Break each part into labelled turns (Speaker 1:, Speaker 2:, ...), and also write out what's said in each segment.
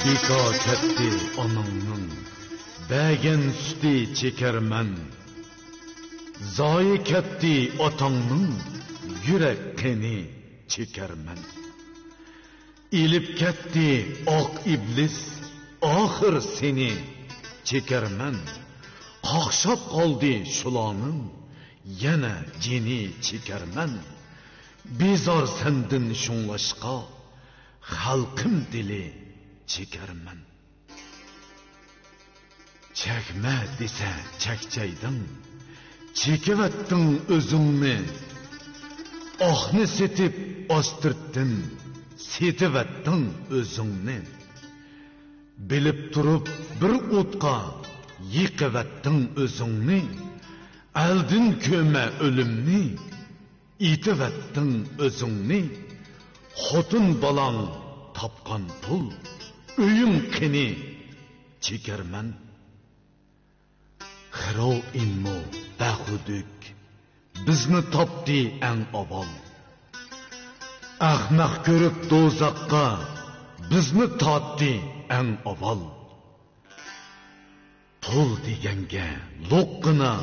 Speaker 1: Beka ketdi onangning bəgən süti çekermen. Zoyi ketdi otangning yürek qini çekermen. İlip ketdi oq iblis ahir seni çekermen. Qaqshab qoldi shuloning yana jini çekermen. Bezor sendin shunglashqa xalqim dili çekermen. Çekme dese çekçeydin, çekivettin özünni. Ahni setip ostırttın, setivettin özünni. Bilip durup bir otqa yıkıvettin özünni. Eldin köme ölümni, itivettin özünni. Xotun balan tapkan pul, öyün kini çekermen. Xiro inmo bahuduk, bizni topdi en avval. Ahmaq görüp dozaqqa, bizni tatdi en avval. Pul degenge, loqqina,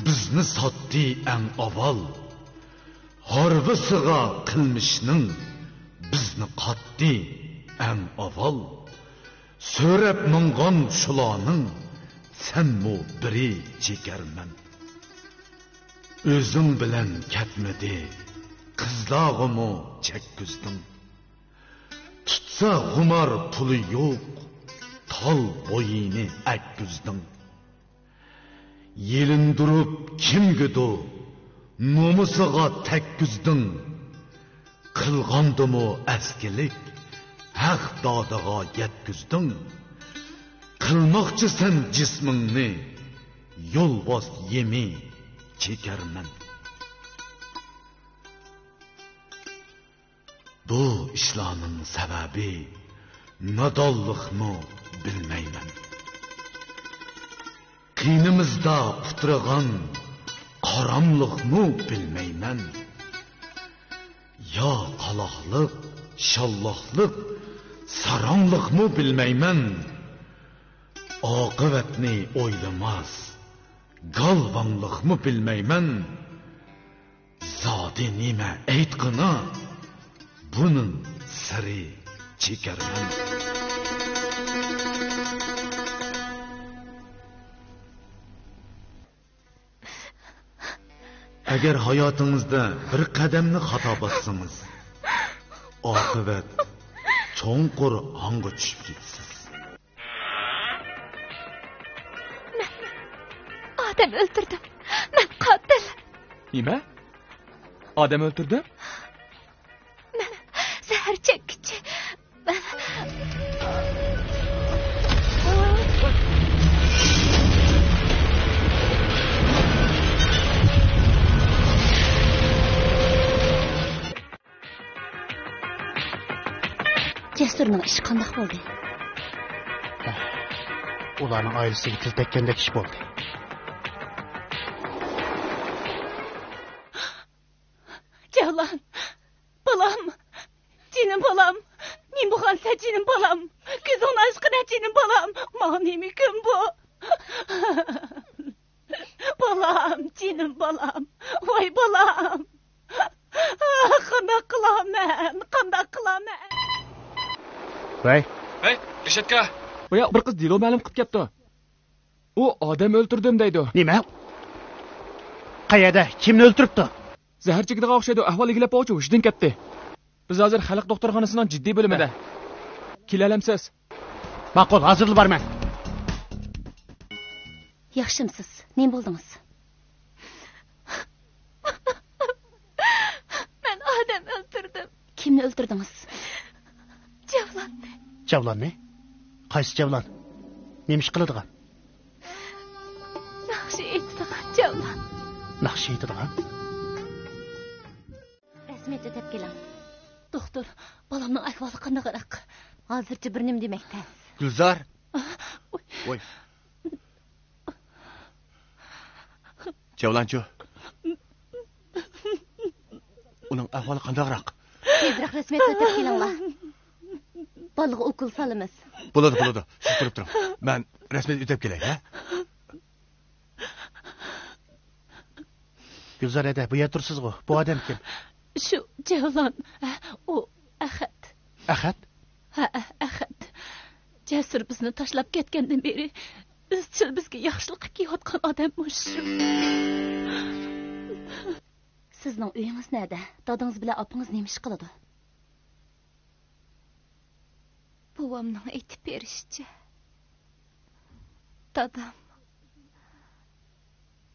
Speaker 1: bizni satdi en avval. Harvisiga qilmishning, bizni qatdi en avval. So'rab mingan shuloning, sen mu biri çekermen. Özün bilen ketmedi, qizlog'imu chekkuzdim. Tutsa g'umar puli yo'q, tol bo'yini akkuzdim. Yelindirib kimgidu, nomusiga tekkuzdim. Qilgandimu eskilik, haq dodiga yetkuzdim. Qilmoqchi sen jismingni, yo'lboz yemi çekermen. Bu ishlarning sababi nodonlikmi bilmayman. Qiynimizda quturgan qaramliqmi bilmayman. Ya qaloqlik, shalloqlik, saronliqmi bilmayman. Oqibatni o'ylamas, galvanlıqmı bilmeymen. Zodi nime aytqina, bunun siri çekermen. Eğer hayatınızda bir qadamni xato bossangiz, oqibat cho'nqur hanga tushib ketasiz.
Speaker 2: Adam öldürdüm. Ben katil.
Speaker 3: Nima? Adam öldürdün?
Speaker 2: Ben zehir çekkichi. Ben... Cesur'un işi qanday bo'ldi?
Speaker 4: Ularning oilasiga til tekkandek ish bo'ldi.
Speaker 2: Cevlan, balam, cinim balam, nim bu halse cinim balam, gözün aşkına cinim balam, manimi kim bu? Balam, cinim balam, vay balam, qanday qilaman.
Speaker 4: Vay.
Speaker 3: Hey, Reşatka. Boya bir qiz dilo ma'lum qilib ketdi. U odam o'ldirdim deydi.
Speaker 4: Nima? Qayerda? Kimni o'ldiribdi?
Speaker 3: Zahar chekidiga o'xshaydi, ahvol egilib o'chi hushidan ketdi. Biz hozir xalq doktorxonasining jiddiy bo'limida. Kelalamsiz?
Speaker 4: Ma'qul, hozir borman.
Speaker 2: Yaxshimsiz? Nima bo'ldingiz? Men odam o'ldirdim. Kimni o'ldirdingiz? Cevlanni.
Speaker 4: Cevlanni? Qaysi Cevlan? Nima ish qiladigan?
Speaker 2: Naqshi aytadigan Cevlan.
Speaker 4: Naqshi aytadigan?
Speaker 2: Rasmiyat ötep keling. Doktor, balamning ahvoli qanaqroq? Hozircha bir nim demoqda.
Speaker 4: Gulzar. Oy. Cevlanchu. Uning ahvoli qanaqroq?
Speaker 2: Tezroq rasmiyat ötep kelinglar. Balaga ukol salamiz.
Speaker 5: Bo'ladi. Siz turib turing. Men rasmiyat o'tab kelay, ha?
Speaker 4: Gülzar ede, bu yer tursiz o. Bu adam kim?
Speaker 2: Şu Cevlan, o Ahad.
Speaker 4: Ahad?
Speaker 2: Ha, Ahad. Cesur bizni tashlab ketgandan beri izchil bizga yaxshilik qilib kelayotgan odammish. Sizning uyingiz nerede? Dadingiz bilan opingiz nima ish qiladi? Buvamning aytib berishicha, dadam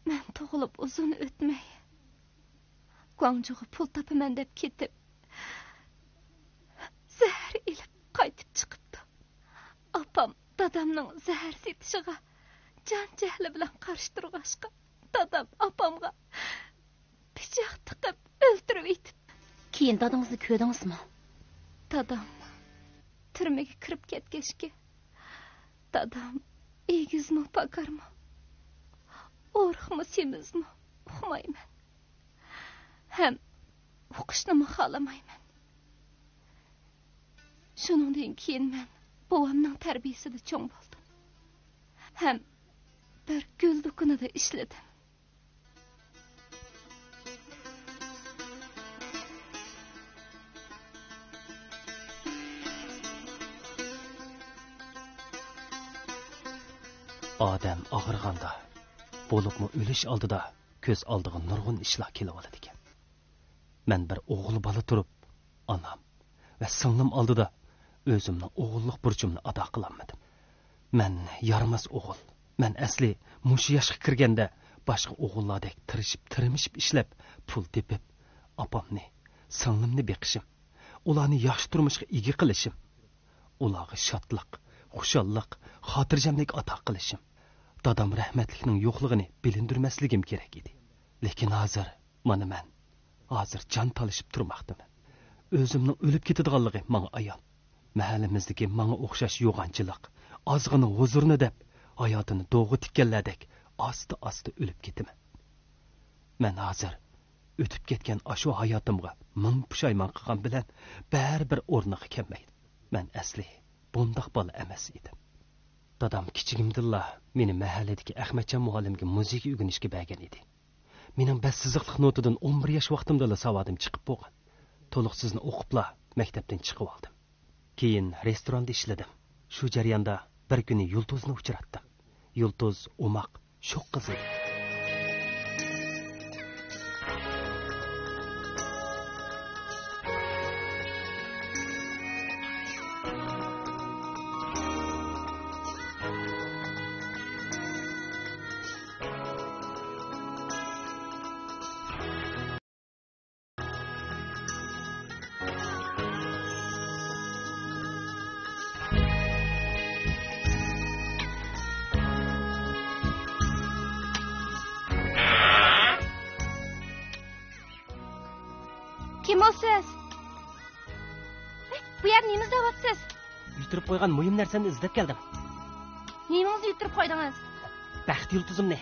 Speaker 2: men tug'ilib uzun o'tmay Guangzhouga pul topaman deb ketib, zahar ilib qaytib chiqibdi. Opam dadamning zahar setishiga jon jahli bilan qarshi turg'ashqa, dadam opamga pichoq tiqib o'ltirib etib. Keyin dadingizni ko'rdingizmi? Dadam turmaga kirib ketgachga, dadam egizmi, pakarmi, o'rxmi, semizmi uqmayman. Hem o'qishni xohlamayman. Shuningdan keyin men buvamning tarbiyasida cho'ng bo'ldim. Hem bir gul do'konida ishladim.
Speaker 6: Odam og'irganda, bo'libmi o'lish oldida ko'z oldiga nurg'un ishlar kelib oladi ekan. Men bir o'g'il bola turib, onam va singlim oldida o'zimning o'g'illik burchimni ado qilolmadim. Men yaramas o'g'il. Men asli mush yoshga kirganda boshqa o'g'illardek tirishib ishlab, pul tepib, opamni, singlimni beqishim, ularni yaxshi turmushga ega qilishim, ularga shodlik, xushallik, xotirjamlik ato qilishim, dadam rahmatlikning yo'qligini bilindirmasligim kerak edi. Lekin hozir mana men hozir jon talishib turmoqdaman. O'zimning o'lib ketadiganligi menga ayon. Mahallamizdagi menga o'xshash yo'g'onchilik, ozg'ini huzurni deb hayotini do'g'ri tikkanlardek asta o'lib ketaman. Men hozir o'tib ketgan ashu hayotimga ming pushaymon qilgan bilan baribir o'rniga kelmaydi. Men asli bundoq bola emas edim. Dadam kichigimdilla meni mahalladagi Ahmadjon muallimga muzika o'rganishga bergan edi. Mening bassizliq notidan 11 yosh vaqtimda savodim chiqib bo'lgan. To'liq sizni o'qibla maktabdan chiqib oldim. Keyin restoranda ishladim. Shu jarayonda bir kuni Yulduzni uchratdim. Yulduz umoq, sho'q qiz edi.
Speaker 2: Kim olsiz? Bu yer nemiz davatsız?
Speaker 6: Yuturib qo'ygan muhim narsani izlab keldim.
Speaker 2: Nemizni yuturib qo'ydingiz?
Speaker 6: Baxt yulduzimni.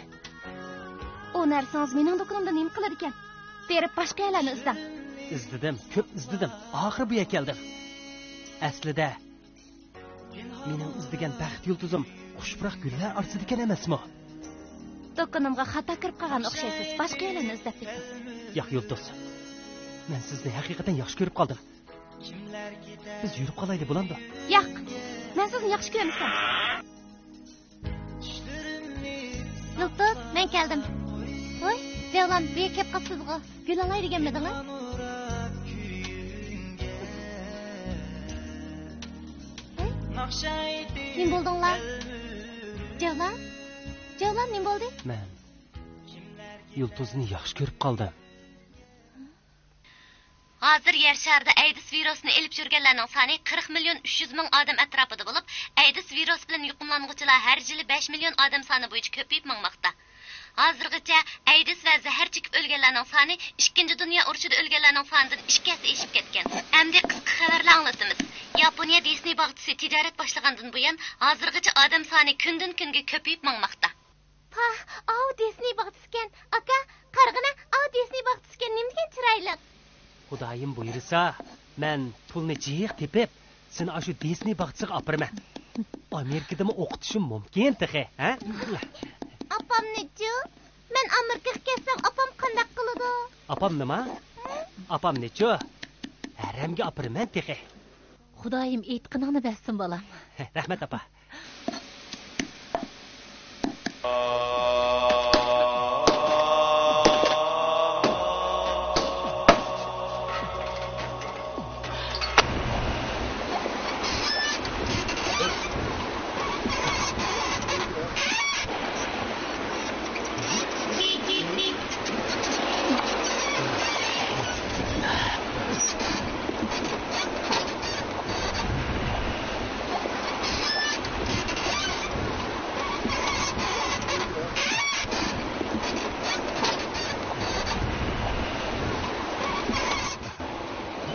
Speaker 2: O narsangiz mening do'konimda nima qiladi ekan? Berib boshqa yerlarni izlang.
Speaker 6: Izladim, ko'p izladim. Oxiri bu yerga keldim. Aslida mening izlagan baxt yulduzim xushbiroq gullar arsida ekan emasmi?
Speaker 2: Do'konimga xato kirib qolgan o'xshaysiz. Boshqa yerlarni izlab ketdim.
Speaker 6: Yo'q yulduz. Men sizni haqiqatan yaxshi ko'rib qoldim. Biz yurib qolaylik bo'lamdi?
Speaker 2: Yo'q. Men sizni yaxshi ko'raman. Yulduz, men keldim. Voy, Devlan, bu yerga kelib qolsizmi? Gul olay deganmidingiz? Nima bo'ldinglar? Devlan? Devlan, nima bo'ldi?
Speaker 6: Men Yulduzni yaxshi ko'rib qoldim.
Speaker 7: Hozir yer sharida AIDS virusini elib yurganlarning soni 40 million 300 ming odam atrofida bo'lib, AIDS virus bilan yuqumlanuvchilar har yili 5 million odam soni bo'yicha ko'payib mangmoqda. Hozirgacha AIDS va zahar chekib o'lganlarning soni 2 dunyo urushida o'lganlarning sonidan 2 esi eshib ketgan. Endi qisqa xabarlar anglatamiz. Yaponiya Disney bog'chisi tijorat boshlagandan buyon hozirgacha odam soni kundan kunga ko'payib mangmoqda.
Speaker 2: Ha, Disney bog'chisikan. Aka, qarg'ina, Disney bog'chisikan nima chiroyli.
Speaker 6: Xudoyim buyursa, men pulni jiyiq tepib, seni shu Disney bog'chisiga olib boraman. Amerika'da mı o'qitishim mumkin texe, ha?
Speaker 7: Apam nechu? Men Amerikaga kelsam apam qanday qiladi?
Speaker 6: Apam nima? Apam nechu? Haramga opiraman texe.
Speaker 2: Xudoyim aytqiningni bersin bolam.
Speaker 6: Rahmat apa.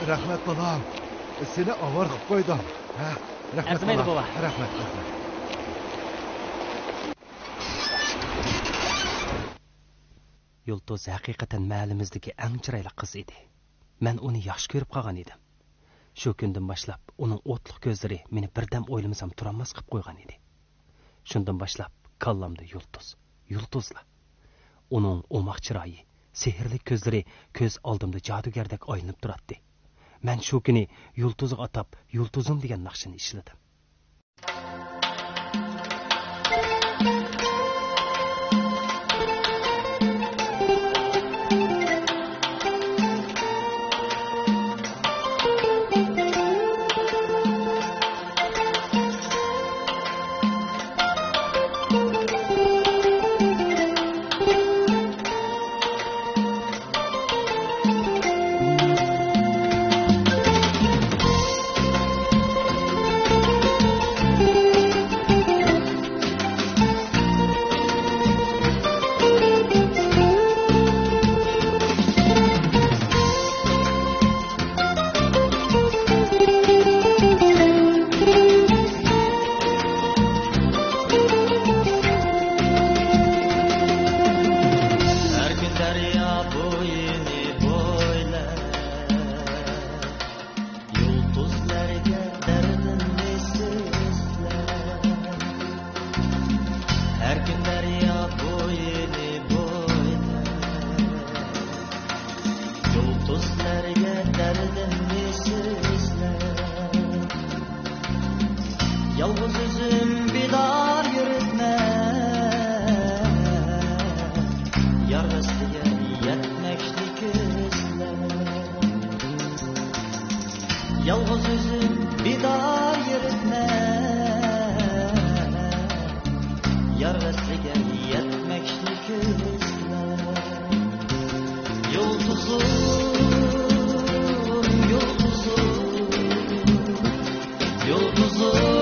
Speaker 1: Rahmat bolam. Seni avar qilib qo'ydim. Ha, rahmat
Speaker 6: Arzimaydi
Speaker 1: bolam.
Speaker 6: bova.
Speaker 1: Rahmat.
Speaker 6: Yulduz haqiqatan ma'limizdagi eng chiroyli qiz edi. Men uni yaxshi ko'rib qolgan edim. Shu kundan boshlab uning o'tliq ko'zlari meni birdam o'ylamasam turolmas qilib qo'ygan edi. Shundan boshlab kallamda yulduzlar. Uning o'moq chiroyi, sehrli ko'zlari ko'z oldimda jadugardek aylanib turardi. Men shu kuni yulduzga atab yulduzim degan naqshini ishladim.
Speaker 8: Yalnız üzüm bir dar yürütme, yar vestiye yetmeklik izler. Yalnız üzüm bir dar yürütme, yar vestiye yetmeklik izler. Yıldızım, yıldızım, yıldızım.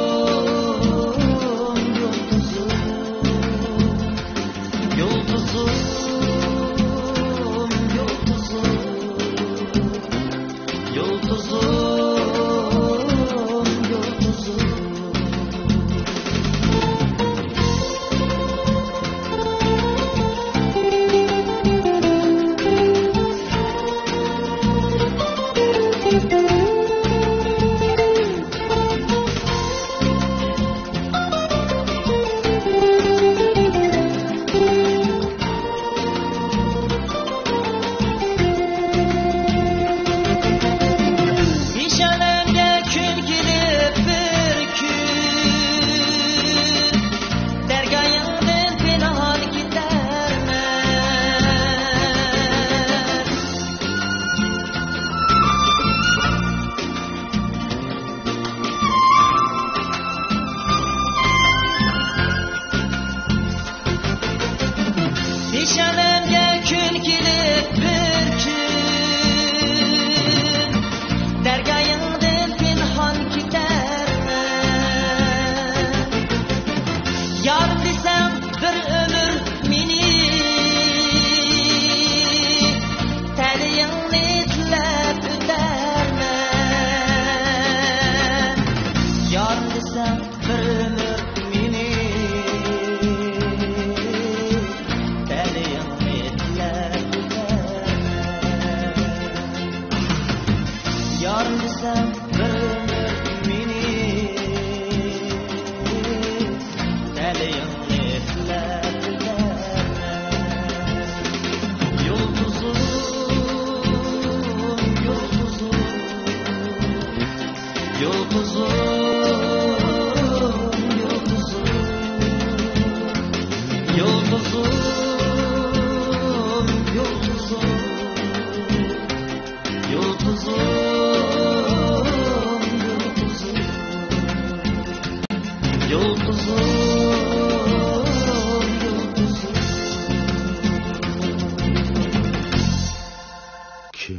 Speaker 5: Kim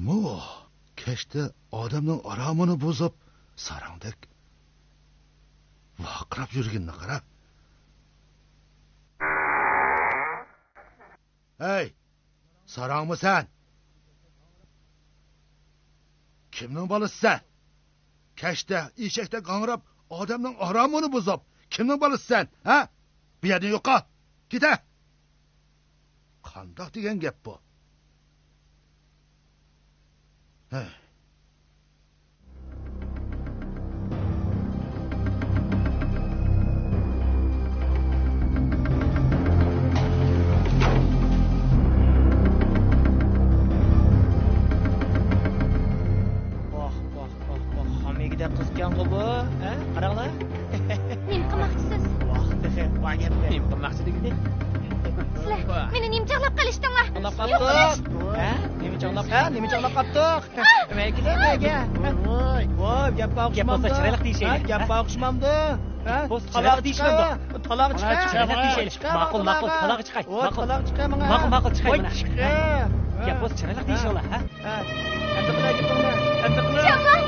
Speaker 5: o? Keşte adamın aramını bozup sarangdek vaqirab yurganini qara. Hey, sarangmı sen? Kimning balası sen? Keşte eshakda qangrab adamın aramını bozup kimning balası sen? Ha? Bu yerdan yo'qa. Keta. Qandoq degan gap bu? Hey.
Speaker 9: Hamigide kızken bu, ha? Qaranglar.
Speaker 7: Nima qilmoqchisiz?
Speaker 9: Vah, dexe, va gapni.
Speaker 3: Nima qilmoqchi deganda?
Speaker 7: Sizlar meni nimchaqlab qalishdinglar.
Speaker 9: Anlab qattiq. Ha? Nima chaqlab qattiq? Megide mega. Voy, gap o'xshamamdi.
Speaker 6: Gap chiroyli deyishayli.
Speaker 9: Gap o'xshamamdi. Ha?
Speaker 6: Talaq deyishmamdi.
Speaker 9: Talaq chiqay.
Speaker 6: Ma'qul, talaq chiqay.
Speaker 9: Talaq chiqay menga.
Speaker 6: Ma'qul chiqay mana.
Speaker 9: Chiqay.
Speaker 6: Gap o'z chiroyli deyishinglar, ha?
Speaker 9: Ha. Endi qilay gapimni. Endi qilay.
Speaker 7: Jamol.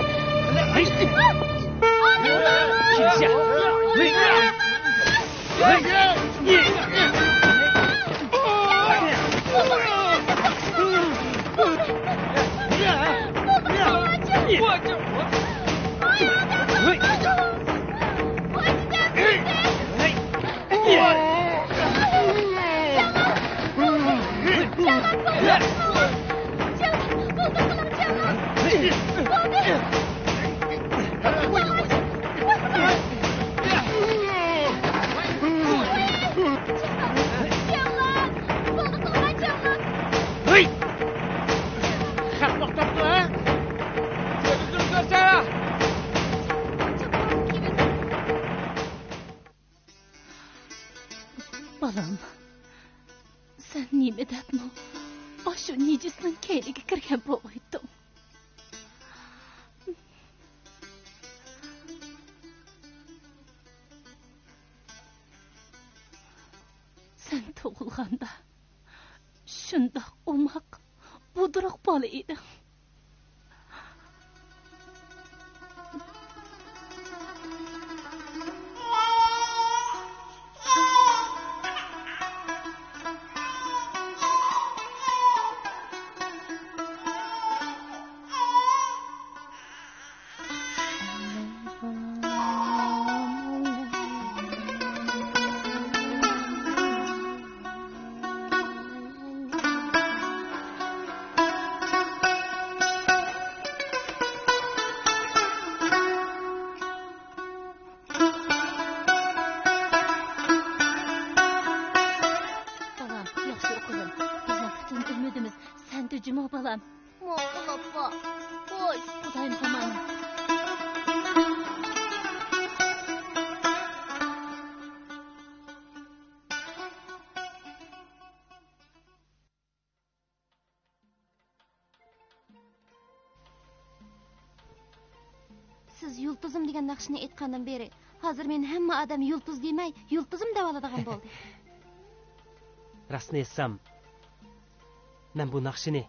Speaker 2: Balam, sen nima debmi? Ashu nejisning kayliga kirgan bo'g'aydim. Sen tug'ilganda shundoq umoq, budroq bola eding. Cuma balam.
Speaker 7: Ma'qul oppa. Voy,
Speaker 2: Xudoyim tomon.
Speaker 7: Siz yulduzim degan naqshni aytgandan beri, hozir men hamma odam yulduz demay, yulduzim deb oladigan bo'ldi.
Speaker 6: Rostni aytsam, men bu naqshni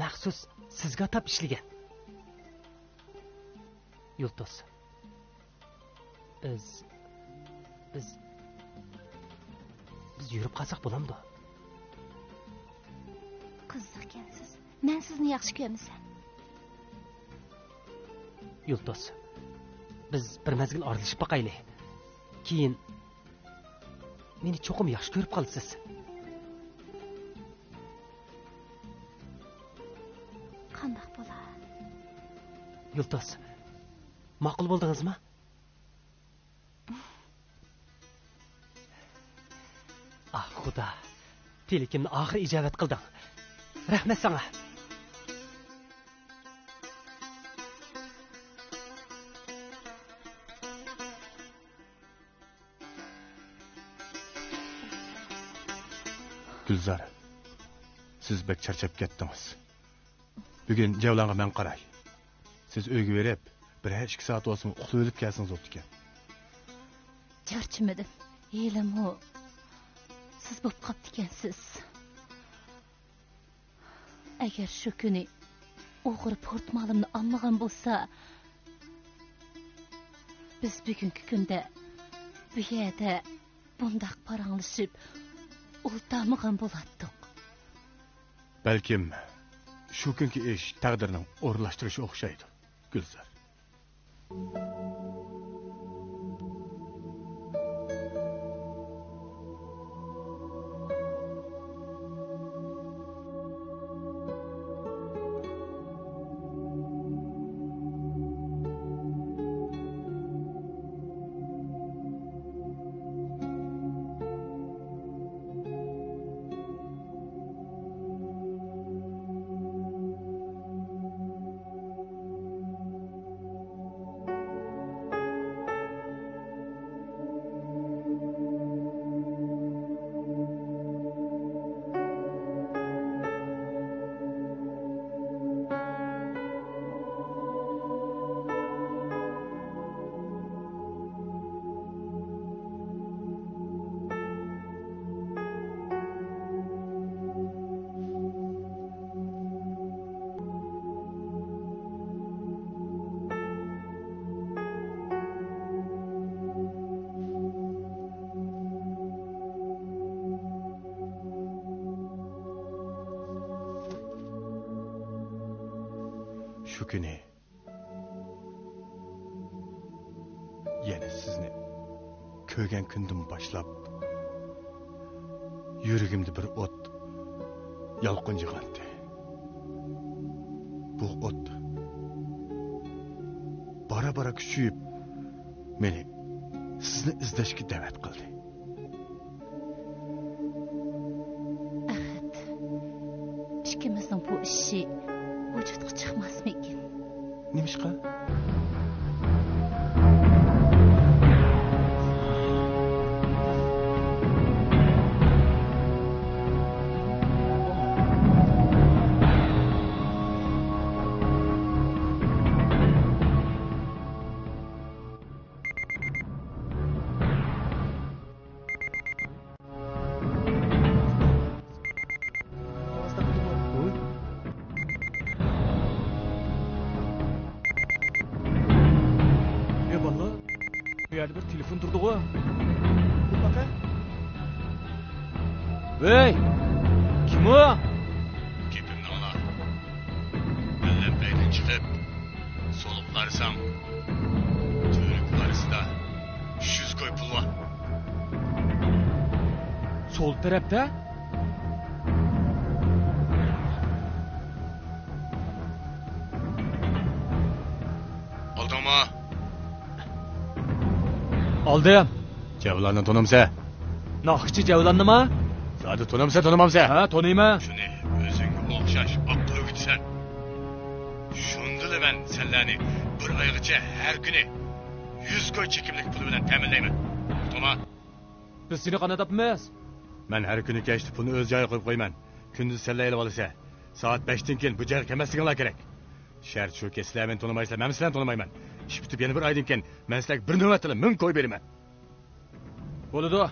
Speaker 6: maxsus sizga atab ishlagan. Yulduz. Biz yurib qolsak bo'lamdi?
Speaker 7: Qiziq ekansiz. Men sizni yaxshi ko'raman.
Speaker 6: Yulduz. Biz bir mazgil oralashib boqaylik. Keyin meni cho'qim yaxshi ko'rib qolasiz.
Speaker 7: Qanday bo'ladi?
Speaker 6: Yulduz. Ma'qul bo'ldingizmi? Ah, Xudo. Tilakimni oxir ijobat qilding. Rahmat sana.
Speaker 5: Gülzar, siz bek charchab ketdingiz. Bugun Javlonga men qaray. Siz uyga berib, 1-2 soat olsun uxlab o'lib kelsangiz bo'pti ekan.
Speaker 2: Charchmadim. Elim o. Siz bo'p qopti ekansiz. Agar shu kuni o'g'ri portmolimni olmagan bo'lsa, biz bugungi kunda bu yerda bundaq paranglashib o'ltamagan bo'lardik.
Speaker 5: Balkim shu kunki ish taqdirning o'rlashtirishi o'xshaydi, Gulzar. Şu kuni yana sizni ko'rgan kundan boshlab yuragimda bir o't yalqinjig'andi. Bu o't bara kuchayib meni sizni izlashga da'vat qildi.
Speaker 2: Ahad, ikkimizning bu ishi vujudga chiqmasmikin?
Speaker 5: Nima ishqa?
Speaker 3: Bir telefon durdu o. Hey! Kim o?
Speaker 5: Kepimni ola. Bellepeyden çıkıp soluklarsam Türk arasında 100 koy pul var.
Speaker 3: Sol tarafta?
Speaker 5: Aldın mı?
Speaker 3: Aldım.
Speaker 5: Javlonni tanımsa?
Speaker 3: Naqşçı Javlonni mı?
Speaker 5: Zadı tanımamsa?
Speaker 3: Ha, tanıyma.
Speaker 5: Şunu özüngü okşaş, aklı gitsen. Şundalı ben senlerini bir aygacha her günü 100 koy çekimlik pulu bilen teminleymen. Tamam.
Speaker 3: Biz seni qanatapmiz.
Speaker 5: Ben her günü geçti pulunu öz joyiga qo'yib qo'yman. Kunduz sallay olib olsa, soat 5'ten keyin bu joyga kelmasliginglar kerak. Shart shuki sizlar meni tanimaysizlar, men sizlarni tanimayman. Ish bitib yana bir oydan keyin men sizlarga bir navbatda 1000 koy beraman.
Speaker 3: Bo'ladi.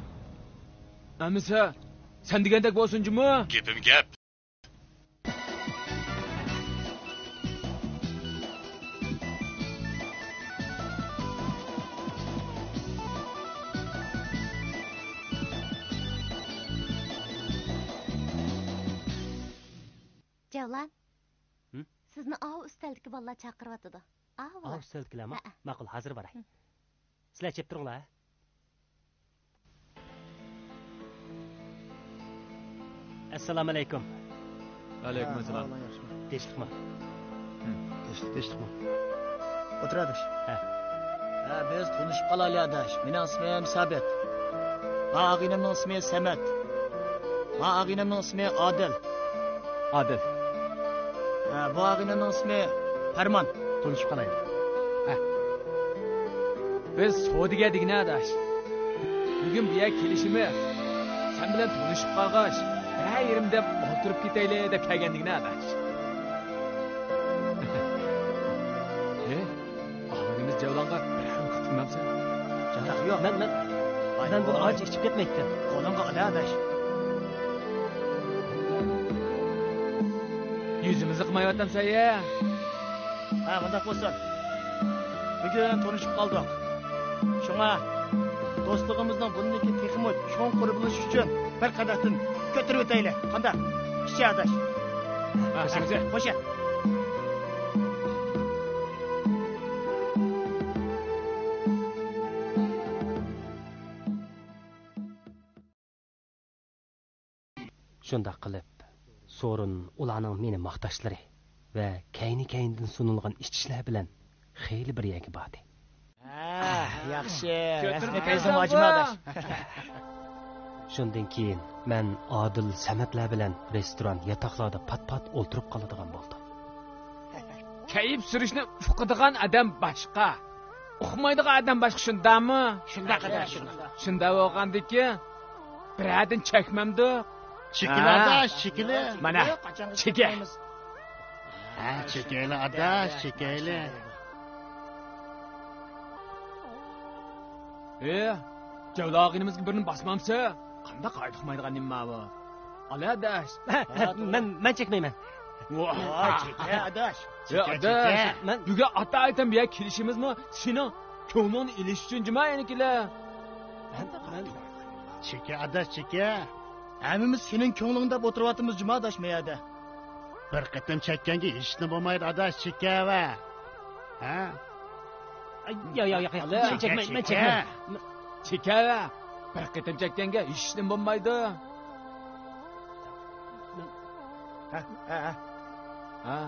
Speaker 3: Amisa, sen degandek bo'lsin-jimi?
Speaker 5: Gapim gap.
Speaker 7: Javlan.
Speaker 6: Hı?
Speaker 7: Sizni av üsteldeki balla çaqırıvatıdı.
Speaker 6: Av üsteldikilami? Ma'qul, hozir boray. Sizlar chep turinglar. Assalomu alaykum.
Speaker 3: Alaykum assalom.
Speaker 6: Tinchlikmi?
Speaker 9: Tinchlikmi? O'tir adash.
Speaker 6: Ha.
Speaker 9: Biz tanishib qolaylik adash. Mening ismim Sabit. Og'inimning ismi Samat. Og'inimning ismi Odil.
Speaker 3: Adil.
Speaker 9: Bu og'inimning ismi Farmon. Tanishib qolaylik.
Speaker 3: Biz Sodiga degina adash. Bugun bu yer kelishimiz. Sen bilan tanishib qolg'ash. ha yerimda o'tirib ketayli deb kelgandingni adash. Ağabeyimiz Cevlan'a bir yarım kıtılmamsa.
Speaker 9: Yo'q,
Speaker 6: Ben bunu ağaç içip ketmektim.
Speaker 9: qo'lingga ol adash.
Speaker 3: Yüzümüzü kımayottamsa ya.
Speaker 9: Ha, bunda bo'lsin. Bugun tanishib qoldik. Shunga do'stligimizning bundagi texmo cho'ng qurilish uchun bir qadamdan ko'tarib o'tayli. Qanday? Kishi adash. Qo'sha.
Speaker 6: Shunday qilib, so'rin ularning meni maqtashlari va kayni-kayndan sunilgan ishlar bilan xeyli bir yerga bordi.
Speaker 9: Yaxshi. Rasmiy qaysim vojima adash.
Speaker 6: Shundan keyin men Odil Samatlar bilan restoran yotoqlarda pat-pat o'tirib qoladigan bo'ldim.
Speaker 3: Kayıp sürüşünü uqadigan adam başqa. Uqmaydigan adam başqa shundami?
Speaker 9: Shunday adash.
Speaker 3: Shunda bo'lgandiki, biradin chekmamdi.
Speaker 4: Çekili adaş, çekili.
Speaker 3: Mana, cheke.
Speaker 4: Ha, çekili adaş, çekili.
Speaker 3: Cevlağınımızga birini basmamsa, qanday qaytmaydigan nima bu? Ala adash.
Speaker 6: Men chekmayman.
Speaker 9: Voy, cheke adash.
Speaker 3: Adash. Bugun ata aytam biya kelishimizmi? Sening ko'nglingni ilish uchun jima yanikilar.
Speaker 4: Çeke adaş, çeke.
Speaker 9: Hamimiz sening ko'nglingda o'tiryapmiz juma adash meyada.
Speaker 4: Bir qitim chekkanga ishni bo'lmaydi adaş, çeke va. Ha?
Speaker 6: Yo'q, men chekmayman.
Speaker 3: Chekala. Bir qitim chekkanga ishnim bo'lmaydi. Ha.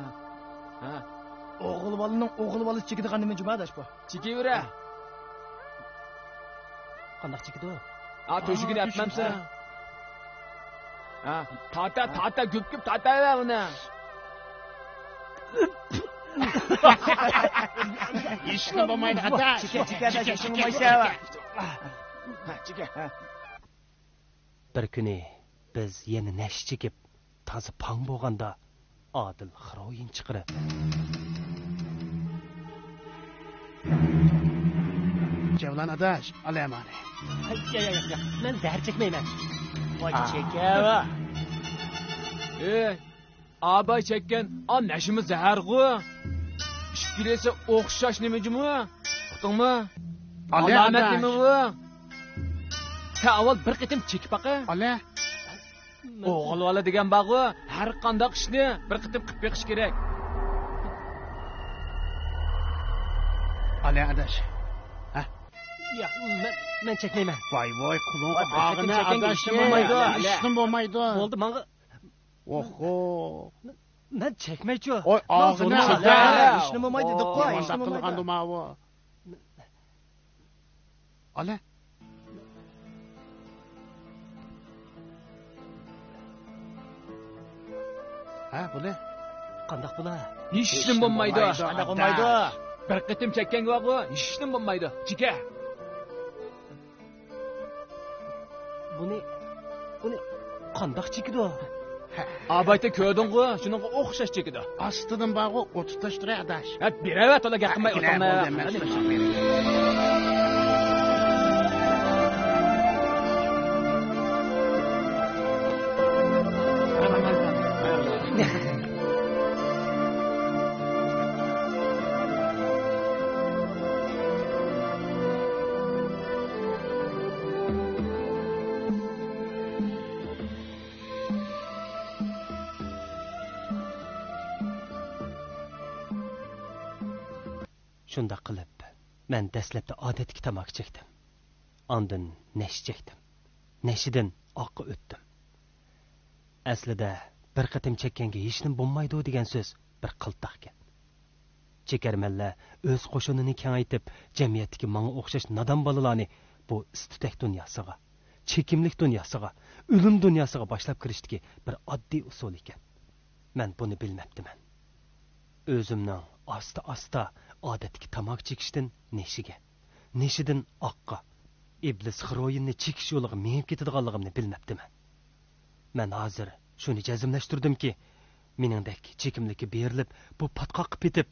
Speaker 9: O'g'il bolaning o'g'il bola chekadigan nima juma adash bu?
Speaker 3: Chekavera.
Speaker 6: Qanday chekdi u?
Speaker 3: To'shigini atmamsa. Tata güp tata buni.
Speaker 4: İşni bo'lmaydi adaş.
Speaker 9: Cheke adash, ishni bo'lmaysa. Cheke.
Speaker 6: Bir kuni biz yana nash chekib, toza pang bo'lganda Odil xiroyin chiqirib.
Speaker 4: Cevlan adaş, alemane.
Speaker 6: Yo'q, men zahar chekmayman.
Speaker 9: Voy, cheke va.
Speaker 3: Abay çekken neşimiz zəhərğu. İşkilesi oxşaş nemecimi? Uqdun mu? Alamet nemi bu? Sen avval bir qitim çekip baqa.
Speaker 4: Ale.
Speaker 3: Oğul vala degen bağı, her qandaq işni bir qitim qilib beqish kerak.
Speaker 4: Ale adaş.
Speaker 6: Yo'q, men chekmayman.
Speaker 4: Vay kulunga ağına adaşım olmaydı. İşnim olmaydı.
Speaker 6: Oldu, manga.
Speaker 4: Oho.
Speaker 6: Men chekmaychi.
Speaker 4: Oy, ağına
Speaker 9: adaş. İşni bo'lmaydi deb qo'y, ishni
Speaker 4: ishni
Speaker 9: bo'lmaydi.
Speaker 4: qilgan dumavi. Ale. Ha, bu ne?
Speaker 6: Qandaq bular?
Speaker 3: İşnim bo'lmaydi.
Speaker 9: Qandaq bo'lmaydi.
Speaker 3: Bir qitim chekkanga bağı, işnim bo'lmaydi. Chika.
Speaker 6: Buni qandaq chekdi u?
Speaker 3: Abayta ko'rdingmi? Shuningga o'xshash chekidi.
Speaker 4: Astidan bağı o'titashtiray adaş.
Speaker 3: Beravat, ular gapirmay o'tirmay.
Speaker 6: Shunda qilib, men dastlabda odatga tamoq chekdim. Ondan nash chekdim. Nashidan oqqa o'tdim. Aslida bir qatim chekkanga hech nim bo'lmaydi degan so'z bir qiltaq ekan. Chekarmanlar o'z qo'shinini kengaytib, jamiyatdagi menga o'xshash nodon bolalarni bu istitak dunyosiga, chekimlik dunyosiga, o'lim dunyosiga boshlab kirishdagi bir oddiy usul ekan. Men buni bilmabdiman. O'zimning asta odatga tamoq chekishdan neshidan oqqa, iblis xiroyinni chekish yo'liga menib ketadiganligimni bilmabdiman. Men hozir shuni jazmlashtirdimki, meningdek chekimlikka berilib, bu patqoqqa petib,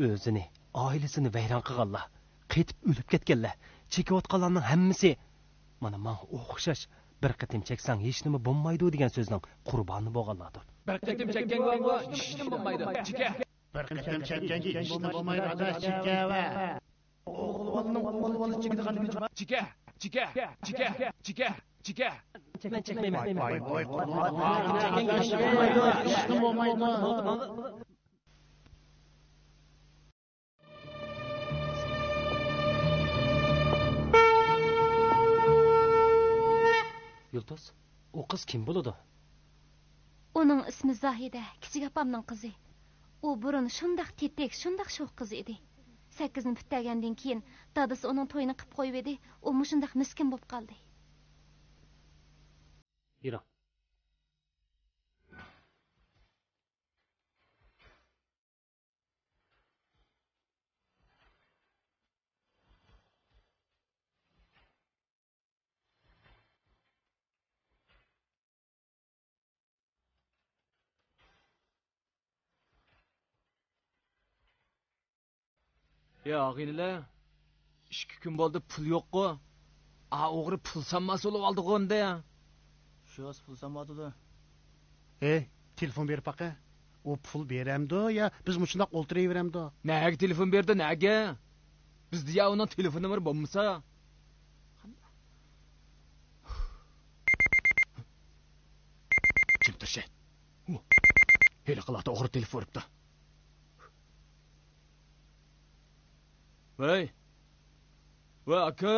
Speaker 6: o'zini, oilasini vayron qilganlar, qetib o'lib ketganlar, chekayotganlarning hammasi mana menga o'xshash bir qitim cheksang hech nima bo'lmaydi degan so'zning qurboni bo'lganlardir.
Speaker 3: Bir qitim chekkanga hech nima bo'lmaydi. Chika.
Speaker 4: Bir qitim chekkanga hech nima bo'lmaydi adash chekava.
Speaker 3: Chika.
Speaker 6: Men chekmayman.
Speaker 4: Voy chekkanga hech nima bo'lmaydi.
Speaker 6: Yulduz, o qiz kim bo'ladi?
Speaker 2: Uning ismi Zohida, kichik opamning qizi. U burun shundoq tetik, shundoq sho'x qiz edi. 8 ni bittagandan keyin dadasi uning to'yini qilib qo'yib edi. U mushundaq miskin bo'lib qoldi.
Speaker 6: Yura.
Speaker 3: Ya ağaylar, 2 kun bo'ldi pul yo'q-ku. O'g'ri pul sanmasi olib oldi qo'nda ya.
Speaker 9: Shu pul sanmadi.
Speaker 4: Telefon berib baqa. O pul beramdi ya biz mushundoq o'ltiraveramdi?
Speaker 3: Nega telefon berdi, nega? Bizda ya uning telefon nomeri bo'lmasa. Kim turshi? Heli qiladi o'g'ri telefon uribdi. Vay aka,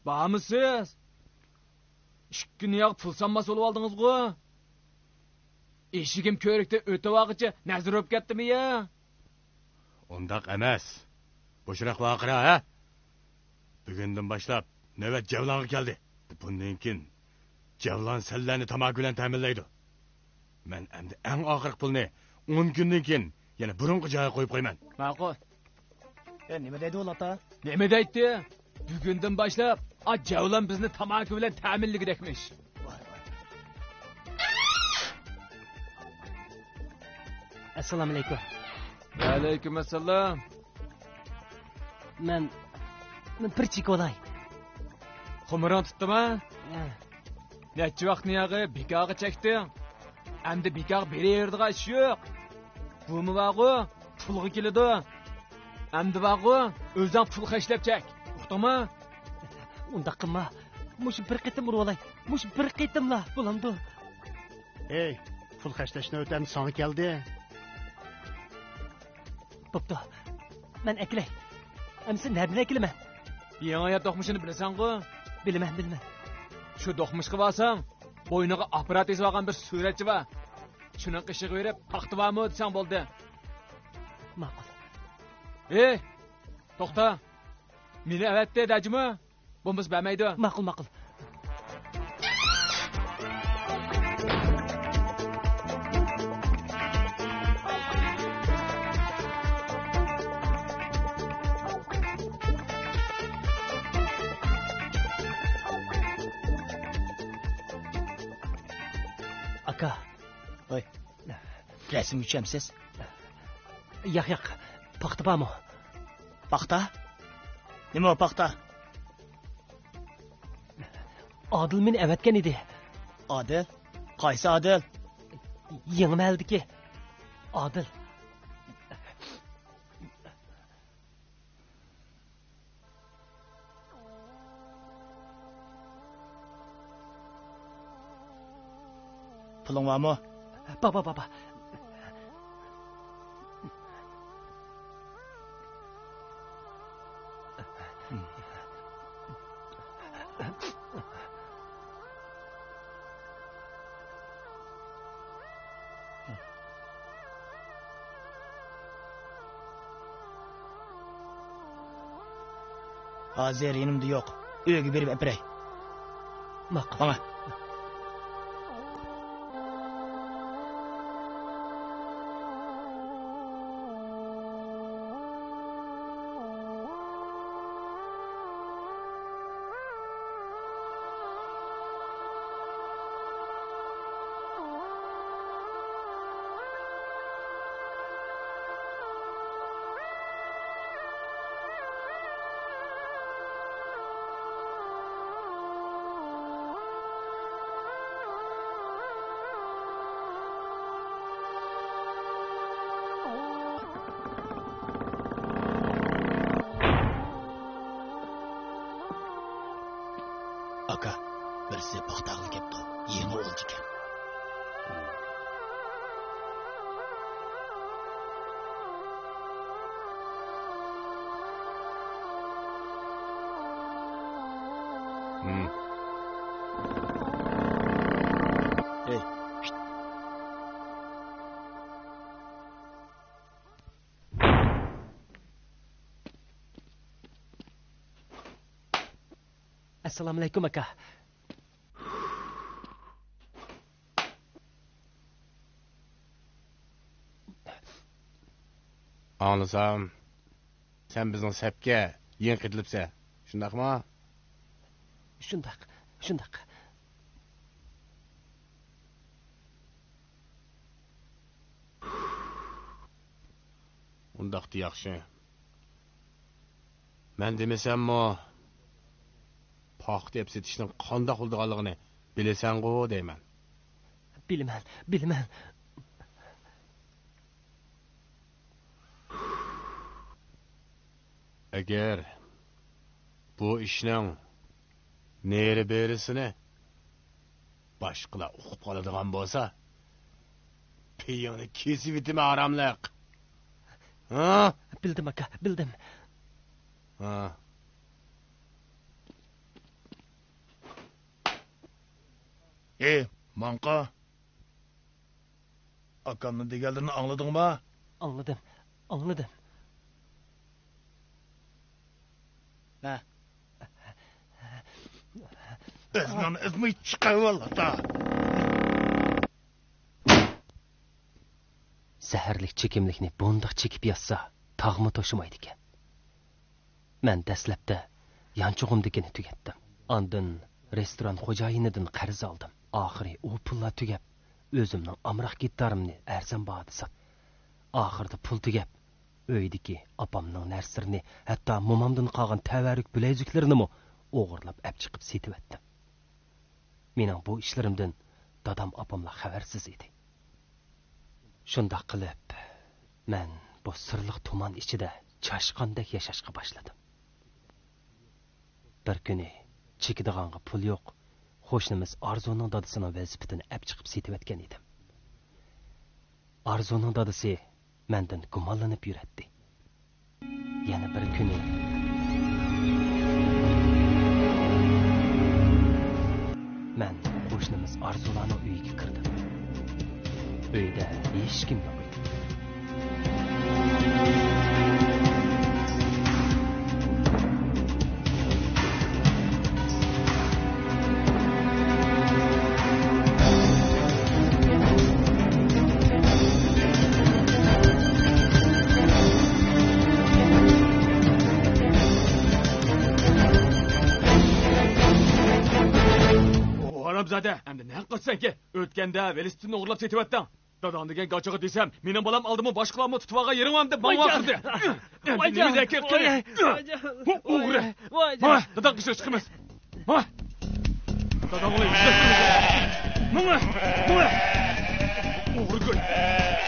Speaker 3: bormisiz? 2 kun yo'q pul sanmasi olib oldingiz-ku. Eshigim ko'rikda o'tib vaqtcha nazar o'p ketdimi ya?
Speaker 5: Ondaq emas. Boşurak vaqira ha? Bugundan boshlab navbat javlonga keldi. Bundan keyin javlon sallarni tamoq bilan ta'minlaydi. Men endi eng oxirgi pulni 10 kundan keyin yana burungi joyiga qo'yib qo'yman.
Speaker 3: Ma'qul.
Speaker 9: Nima deydi u ota?
Speaker 3: Nima deydi? Bugundan boshlab javlon bizni tamoq bilan ta'minligidekmish.
Speaker 6: Assalomu alaykum.
Speaker 3: Alaykum assalom.
Speaker 6: Men bir chikolay.
Speaker 3: Xumron tutdimi? Necha vaqtni yog'i bekaga chekding? Endi bekag bererdigan ish yo'q. Bumi vaqo pulga keladi. Endi vaqo o'zing pul xashlab chek. Uqdimi?
Speaker 6: Unda qilma. Mush bir qitim urib olay. Mush bir qitimla bo'lamdi.
Speaker 4: Pul xashlashni o'tan soni keldi.
Speaker 6: Bo'pti. Men aklay. Amsin nereden ekilme?
Speaker 3: Yangi do'qmishini bilasan-ku?
Speaker 6: Bilmem.
Speaker 3: Shu do'qmishga borsang, bo'yniga apparat esib olgan bir suratchi bor. Shuni qishig'i berib, paxta bormi desang bo'ldi.
Speaker 6: Ma'qul.
Speaker 3: To'xta. Meni avatda dajmi? Bo'lmas bermaydi.
Speaker 6: Ma'qul. Aka.
Speaker 9: Oy. Resim üçemsiz.
Speaker 6: Yo'q. Paxta bormi?
Speaker 9: Paxta? Nima paxta?
Speaker 6: Adil meni avatgan edi.
Speaker 9: Adil? Qaysi Adil?
Speaker 6: Yangi maldiki. Adil.
Speaker 9: Pulun var mı?
Speaker 6: Baba.
Speaker 9: Hazır yanımda yok. Öyle verip öpürey.
Speaker 6: Ma'qul.
Speaker 9: Bana. aka, birisi paxtaqlı kepti. Yeni oldu ekan. Hey, şşt.
Speaker 6: Assalomu alaykum aka.
Speaker 5: Anlasam, sen bizning sapga yeng qitilibsan. Shundaqmi?
Speaker 6: Shundaq.
Speaker 5: Undaqdi yaxshi. Men demasam-mo, paxta ep setishning qanday bo'lganligini bilasan-ku deyman.
Speaker 6: Bilaman.
Speaker 5: Agar bu ishning neri berisini boshqalar o'qib qoladigan bo'lsa, piyoni kesib bitimi aramliq. Ha?
Speaker 6: Bildim aka, bildim.
Speaker 5: Ha.
Speaker 10: Manqa. Akamning deganlarini angladingmi?
Speaker 6: Anladım.
Speaker 9: Ha.
Speaker 10: Ezmay chiqay vallata.
Speaker 6: Zaharlik chekimlikni bundoq chekib yotsa, tog'mi to'shimaydi ekan. Men dastlabda yanchug'imdikini tugatdim. Ondan restoran xo'jayinidan qarz oldim. Oxiri u pullar tugab, o'zimning amroq gitarimni arzon bahoda sotdim. Oxirida pul tugab, uydagi opamning narsalarni, hatto momamdan qolgan tavarruk bileziklarini o'g'irlab olib chiqib setib etdim. Mening bu ishlarimdan dadam opamlar xabarsiz edi. Shundoq qilib, men bu sirliq tuman ichida chashqandek yashashga boshladim. Bir kuni chekidiganga pul yo'q. Qo'shnimiz Arzuning dadasining vazifasini olib chiqib setib etgan edim. Arzuning dadasi mendan gumonlanib yuradi. Yana bir kuni men qo'shnimiz Arzularning uyiga kirdim. Uyda hech kim yo'q edi.
Speaker 3: Haramzade, endi ne qilsan ki? O'tganda velosipedni o'g'irlab setib etding. Dadam degan gachaga desam, mening bolam oldimi boshqalarni tutvaga yerimam deb bangga kirdi. Nima zakir qildi? O'g'ri. Ha, dadam qishga chiqamiz. Ha. Dadam o'g'ri. Nima? O'g'ri qo'y.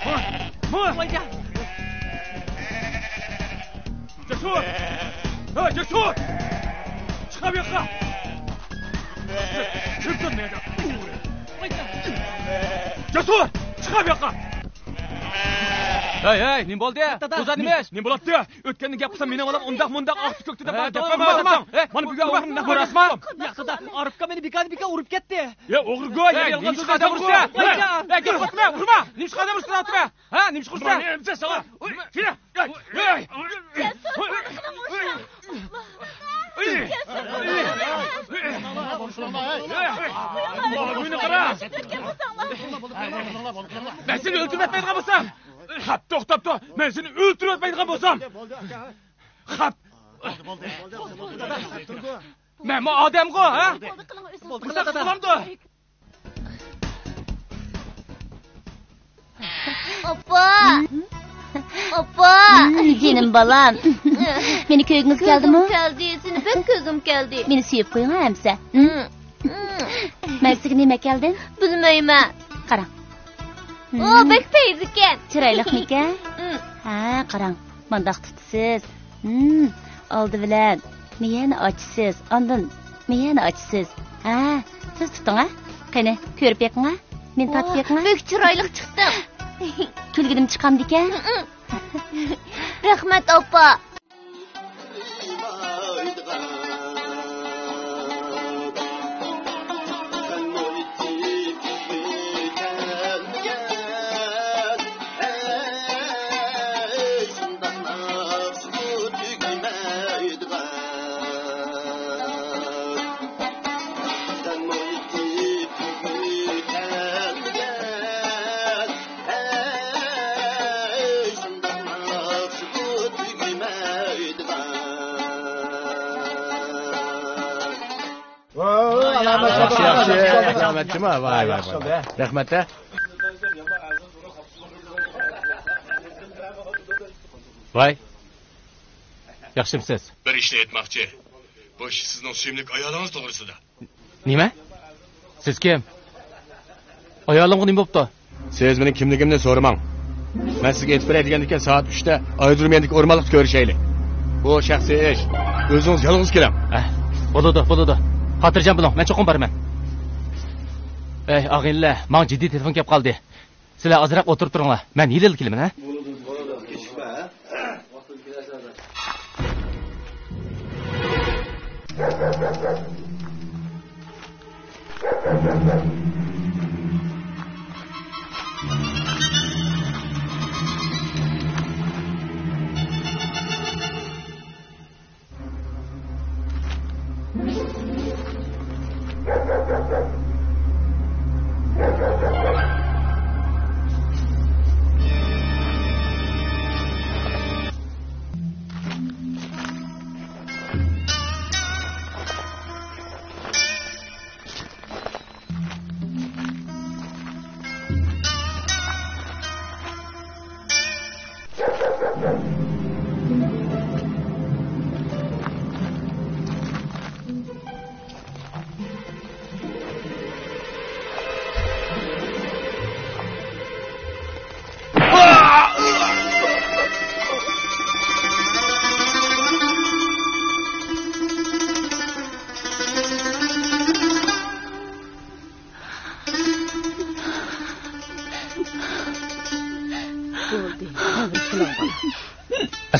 Speaker 3: Ha. Voyda. Jasur. Ha, Jasur. Chiqab yo'qa. Çıktın ne kadar? Jasur! Çıkab yoqa! Hey, nim bo'ldi? O'zan emas. Nim bo'ladi? O'tganni gap qilsam, meni bolam undaq mundaq oqib ko'kdi deb gapirmadim. Mana bu gapni ko'rasizmi?
Speaker 6: Yoqda Arifga meni bika urib ketdi.
Speaker 3: Ya o'g'rigo, yolg'on so'zlada ursa. Gap qilma, urma. Nimishqada ursa otma. Ha, nimishqa ursa. Nimcha sağa. Fina. Hey. Ben seni öldürmetmeydiğen bolsam. Hap to'xtab tur. Men seni o'ldirmaydigan bo'lsam. Hap. Men bu odam-ku, ha? Qilamdi.
Speaker 7: Oppa, canım balam.
Speaker 2: Meni ko'ygingiz keldimi?
Speaker 7: Keldi, seni pek ko'zim keldi.
Speaker 2: Meni suyib qo'ying hamsa. Men sizga nima keldin?
Speaker 7: Bilmayman.
Speaker 2: Qarang.
Speaker 7: Bek peyzi ekan.
Speaker 2: Chiroyliqmikan? Ha, qarang. Mandaq tutisiz. Oldi bilan miyani ochsiz, ondan miyani ochsiz.
Speaker 7: Ha, siz tuting ha. Qani, ko'rib beqing ha. Men tatib beqing.
Speaker 2: Bek chiroyli chiqdim.
Speaker 7: Kulgidim chiqamdi ekan.
Speaker 2: Rahmat opa.
Speaker 5: Yaxshi, rahmatchimi? Voy, rahmat.
Speaker 6: Voy. Yaxshimisiz?
Speaker 5: Bir ishni aytmoqchi. Bu ish sizning suyimlik ayolingiz to'g'risida.
Speaker 6: Nima? Siz kim? Ayolimga nima bo'pti?
Speaker 5: Siz mening kimligimni so'ramang. Men sizga aytib beray degandan soat 3 da Aydurmendagi o'rmonlikda ko'rishaylik. Bu shaxsiy ish. O'zingiz yolg'iz keling.
Speaker 6: Bo'ladi. Xotirjam bo'ling, men cho'qim boraman. Ey, og'inlar, menga jiddiy telefon kelib qoldi. Sizlar ozroq o'tirib turinglar. Men yil kelaman, ha?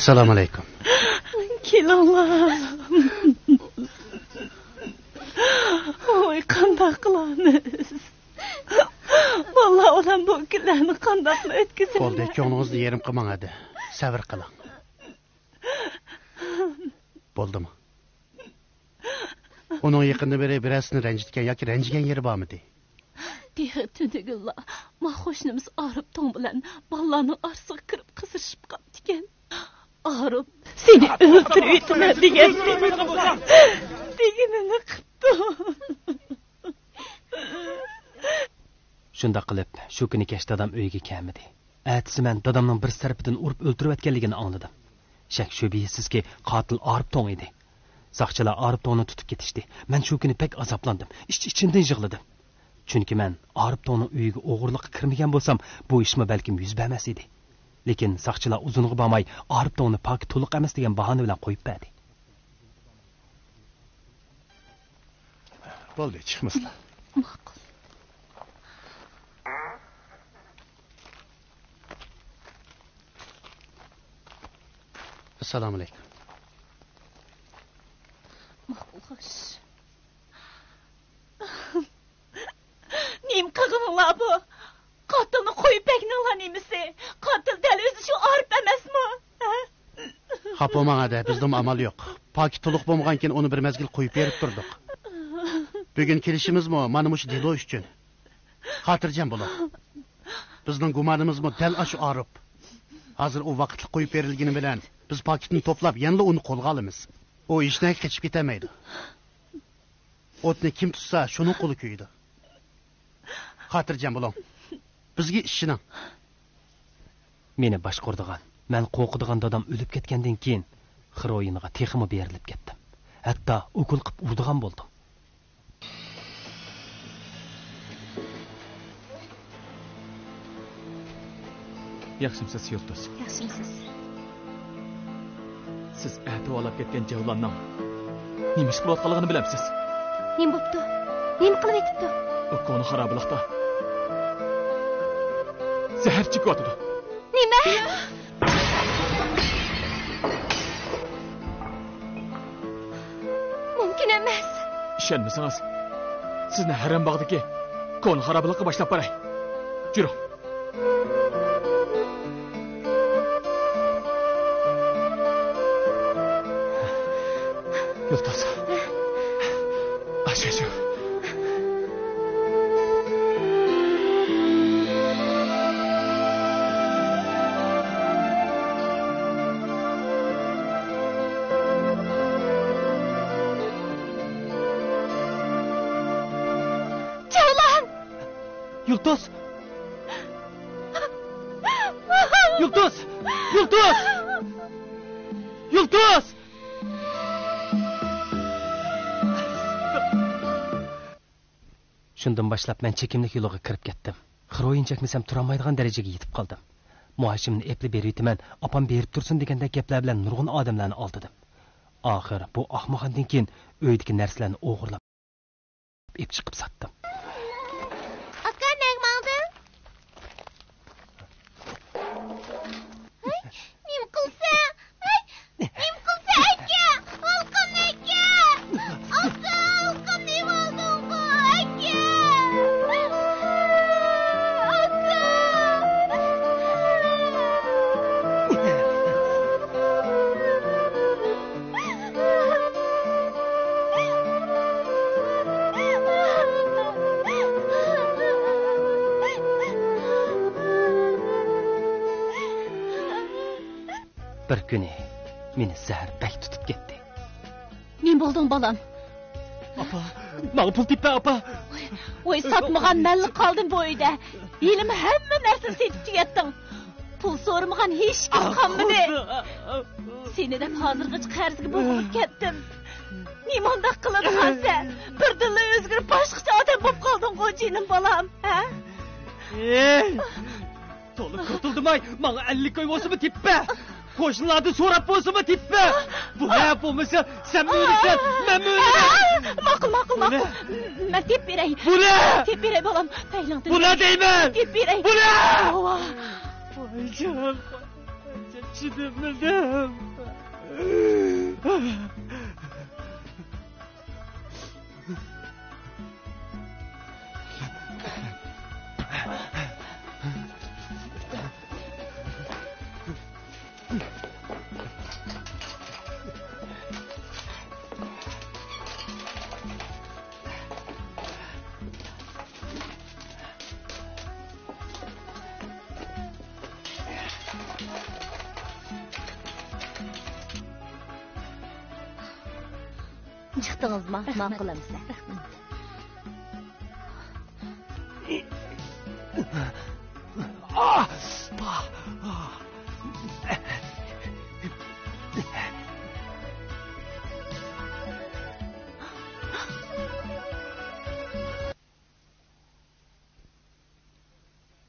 Speaker 4: Assalomu alaykum.
Speaker 11: Kelinglar. Oy, qanday qilamiz? Vallahi odam bu kunlarni qanday o'tkazadi?
Speaker 4: Bo'ldi, ko'nglingizni yerim qilmang hadi. Sabr qiling. Bo'ldimi? Uning yaqinda beri birasini ranjitgan yoki ranjigan yeri bormidi?
Speaker 11: Diye tündegilla, mahhoşnimiz Arif Tom bilan ballarning arsiga kirib qizishib qoldi ekan. Arif, seni o'ldirib yetaman degan. Deganini qildi.
Speaker 6: Shunda qilib, shu kuni kech dadam uyga kelmadi. Atisi men dadamning bir tarafidan urib o'ldirib atganligini angladim. Shak shubhisizki qotil Arif Tom edi. Saqchilar Arif Tomni tutib ketishdi. Men shu kuni pek azoblandim. İçimden yig'ladim. Chunki men Arif Tomning uyiga o'g'irlikqa kirmagan bo'lsam, bu ishmi balkim yuz bermas edi. Lekin saqchilar uzunga bormay Arif Tomni pok to'liq emas degan bahona bilan qo'yib berdi.
Speaker 5: Bo'ldi, chiqmaslar.
Speaker 11: Ma'qul.
Speaker 4: Assalomu alaykum.
Speaker 11: Ma'qul xo'sh. Nim qilganlar bu? Qatilni qo'yib bekninglar nemisi? Qatil dal o'zi shu Arif emasmi?
Speaker 4: Xafa bo'lmang-da, bizning amal yo'q. Poki to'liq bo'lmagankin uni bir mezgil qo'yib berib turdik. Bugun kelishimizmi mana shu delo uchun. Xotirjam bo'ling. Bizning gumonimizmi dal shu Arif. Hozir u vaqtli qo'yib berilgani bilan biz paketni to'plab yana uni qo'lga olamiz. U ishdan qochib ketamaydi. O'tni kim tutsa, shuni qo'li kuydi. Xotirjam bo'ling. Bizga ishining.
Speaker 6: Meni boshqurdigan, men qo'rqadigan dadam o'lib ketgandan keyin xiroyiniga texmi berilib ketdim. Hatto o'kul qilib urdigan bo'ldim. Yaxshimsiz yurtdosh?
Speaker 2: Yaxshimsiz.
Speaker 3: Siz ati olib ketgan javlonning nima ish qilayotganligini bilamsiz?
Speaker 2: Nima bo'pti? Nima qilib etibdi?
Speaker 3: O konu xarabalıqda. Zəhər çıkıvatıdı.
Speaker 2: Nima? Mumkin emas.
Speaker 3: İşenmisiniz? Sizni haram bağdaki konu xarabalıqqa başlap baray. Yürü. Yıltaz. Aşağıya. Yıltız! Yıltız! Yıltız! Yıltız!
Speaker 6: Shundan boshlab men chekimlik yo'liga kirib ketdim. Xiroyin chekmasam turolmaydigan darajaga yetib qoldim. Muashimni epli beritaman, opam berib tursin degandek gaplar bilan nurg'un odamlarni oldidim. Oxir bu ahmoqandan keyin uydagi narsalarni o'g'irlab ep chiqib satdim. Bir kuni meni zahar bak tutib ketdi.
Speaker 11: Nima bo'lding balam?
Speaker 3: Apa, menga pul teppa apa.
Speaker 11: Voy satmagan malli qolding bu uyda. Elim hamma narsa setib tugatding. Pul so'ramagan hech kim qolmadi. Seni deb hozirgacha qarzga bo'g'ilib ketdim. Nima undaq qiladigan sen? Birdilla o'zgarib boshqacha odam bo'lib qolding qo'jinim balam, ha?
Speaker 3: To'liq kurtuldum-ay, menga 50 koy bo'lsa teppa. Qo'shnilardan so'rab bo'lsa teppa. Bu ne bo'lmasa sen o'lasan, men o'laman.
Speaker 11: Ma'qul. Men tep beray.
Speaker 3: Bu ne?
Speaker 11: Tep beray balam. Tayland.
Speaker 3: Bu ne deyman?
Speaker 11: Tep beray.
Speaker 3: Bu ne?
Speaker 11: Voy
Speaker 3: chidadim.
Speaker 11: Chiqdingizmi? Ma'qulamizlar.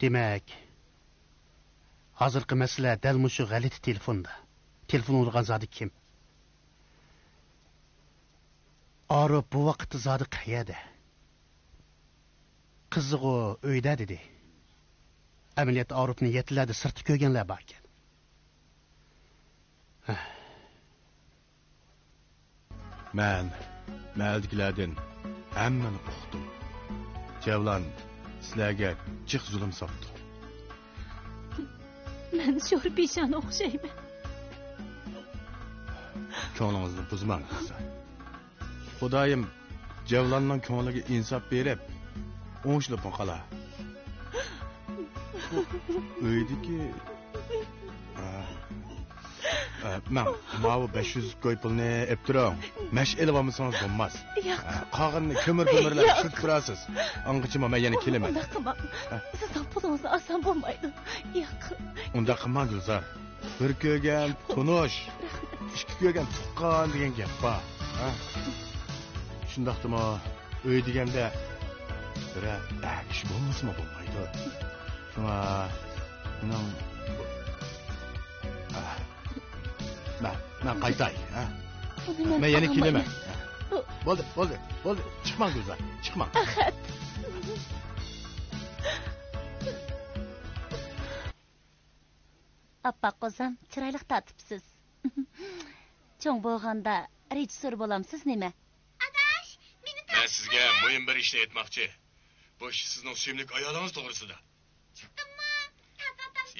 Speaker 4: Demek, hazırkı mesele dal mushu g'alati telefonda. Telefon urgan zodi kim? Arif bu vaqtda zodi qayerda? Qiziq o uyda dedi. Amaliyot Arifni yetlarda sirti ko'rganlar bor ekan.
Speaker 5: Men maldikilardan hammani uqdim. Javlon sizlarga jiq zulm sopdi.
Speaker 11: Men sho'r peshona o'xshayman.
Speaker 5: Ko'nglingizni buzmang qizlar. Xudoyim Javlonning ko'ngliga insof berib, o'ng'ishib qola. Uydiki men mavi 500 koy pulni eptirang. Mesh elib olmasangiz bo'lmas. Qog'inni ko'mirlar tushirib turasiz. Angichima men yana kelaman.
Speaker 11: Siz pulingizni olsam bo'lmaydi. Yo'q.
Speaker 5: Unda qilmang Gulzor. Bir ko'rgan tunush, ikki ko'rgan tuqqan degan gap bor. Shundaqdimi uy deganda bira ish bo'lmasmi bo'lmaydi. Shuna men qaytay, men yana kelaman.
Speaker 10: Bo'ldi. Chiqmang Gulzor, chiqmang.
Speaker 11: Ahad. Appa qozam, chiroyli tatibsiz. Cho'ng bo'lganda rejissor bo'lamsiz nima?
Speaker 7: Adash, meni
Speaker 5: Men sizga muhim bir ishni aytmoqchi. Bu ish sizning suyimli ayolingiz to'g'risida.
Speaker 7: Chiqdimmi?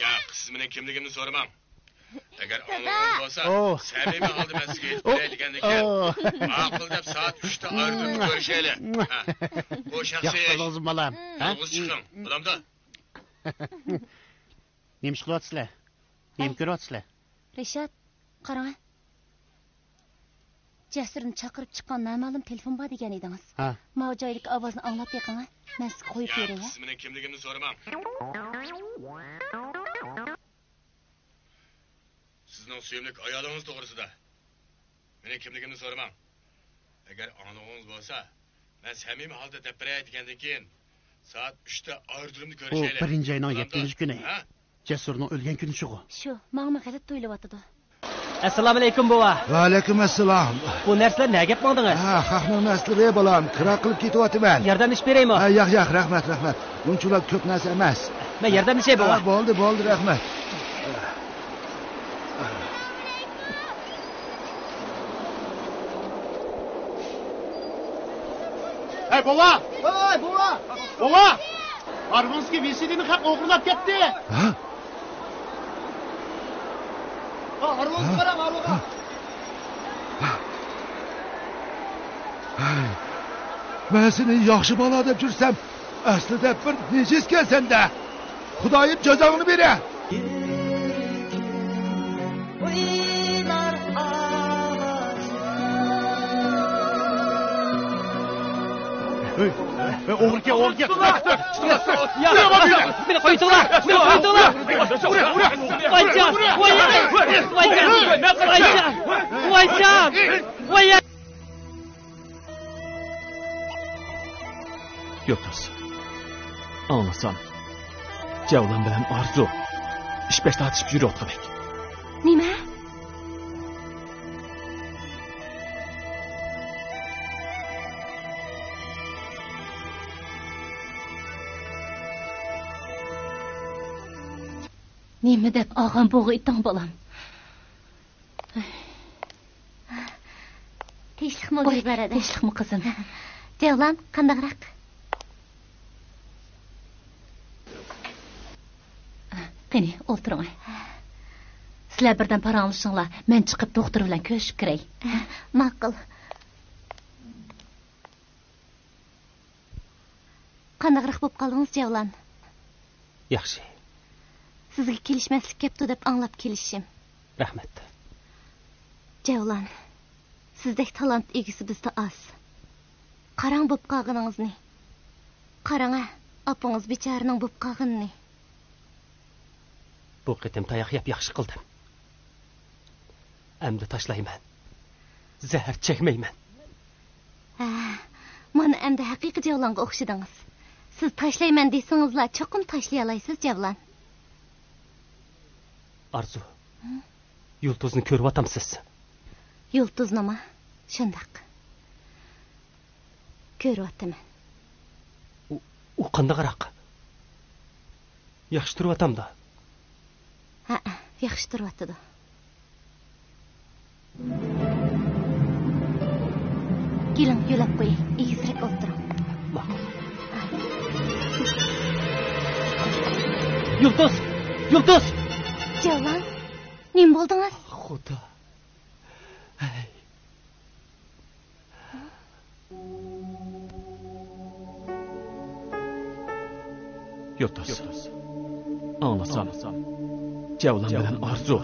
Speaker 5: Ya, siz meni kimligimni so'ramang. Agar o'g'lingiz bo'lsa, samimiy holda men sizga aytib berayotgandek, ma'qul deb soat 3 da ayrılib ko'rishaylik. Bu shaxsiy ish.
Speaker 4: Yaxshi bolam.
Speaker 5: O'z chiqing, bo'lamda.
Speaker 4: Nima ish qilyapsizlar? Nima ko'ryapsizlar?
Speaker 11: Rishad, qarang. Jasurni chaqirib chiqqan noma'lum telefon bor degan edingiz.
Speaker 4: Ha.
Speaker 11: Mana joylik ovozni anglab beqing. Men sizni qo'yib beray.
Speaker 5: Siz meni kimligimni so'ramang. Sizning suyimli ayolingiz to'g'risida. Meni kimligimni so'ramang. Agar o'g'lingiz bo'lsa, men samimiy holda deb berayotgandan keyin soat 3 da ayrılib
Speaker 4: Bu
Speaker 5: ko'rishaylik.
Speaker 4: 1-oyning 7-kuni. Jasurning o'lgan kuni shu.
Speaker 11: Shu, menga g'alati tuyulyapti.
Speaker 6: Assalomu alaykum bova.
Speaker 12: Va alaykum assalom.
Speaker 6: Bu narsalar nega gap bo'ldingiz?
Speaker 12: Ha, haqning naslari bolam, kira qilib ketyapman.
Speaker 6: Yordam beraymi?
Speaker 12: Ha, yo'q, rahmat. Bunchalar ko'p narsa emas.
Speaker 6: Men yordam bova.
Speaker 12: Bo'ldi, rahmat.
Speaker 4: Hey bova! Bova! Armonski VCD'ni haq o'g'irlab ketdi.
Speaker 12: Ha?
Speaker 4: Armonski qarang, Armonga.
Speaker 12: Men seni yaxshi bola deb jursam, aslida bir nejiskan senda. Xudoyim jazoni beray.
Speaker 8: Uylar
Speaker 4: O'g'irga.
Speaker 6: Meni qo'yinglar. Voycan.
Speaker 3: Yurtdo'z. Anlasam. Javlan bilan Arzu ish boshlab yuribdi.
Speaker 11: Nima? Nima deb og'am bo'g'i itang bolam?
Speaker 2: Tinchlikmi o'lib beradi?
Speaker 11: Tinchlikmi qizim?
Speaker 2: Javlan, qandaqroq?
Speaker 11: Qani, o'tiring. Sizlar birdan paranglashinglar. Men chiqib doktor bilan ko'rishib kiray.
Speaker 2: Ma'qul. Qandaqroq bo'lib qoldingiz, Javlan?
Speaker 6: Yaxshi.
Speaker 2: Sizga kelishmaslik kepti deb anglab kelishim.
Speaker 6: Rahmat.
Speaker 2: Javlan, sizdek talant egisi bizda az. Qarang bo'p qolganingizni. Qarang, opangiz becharaning bo'p qolganini.
Speaker 6: Bu qitim tayoq yeb yaxshi qildim. Endi tashlayman. Zahar chekmayman.
Speaker 2: Mana endi haqiqiy Javlanga o'xshadingiz. Siz tashlayman desangizlar, cho'qim tashlay olasiz, Javlan.
Speaker 6: Arzu. Yulduzni ko'ryotamsiz.
Speaker 2: Yulduz nima? Shundaq. Ko'ryapman.
Speaker 6: U qandaqroq? Yaxshi turyotamda.
Speaker 2: Ha, yaxshi turyapti. Keling, yo'lab qo'ying. Egizroq o'tiring.
Speaker 6: Yulduz!
Speaker 2: Javlan, nima bo'ldingiz?
Speaker 6: Xudo.
Speaker 3: Yurtdo'z. Anlasam. Javlan bilan Arzu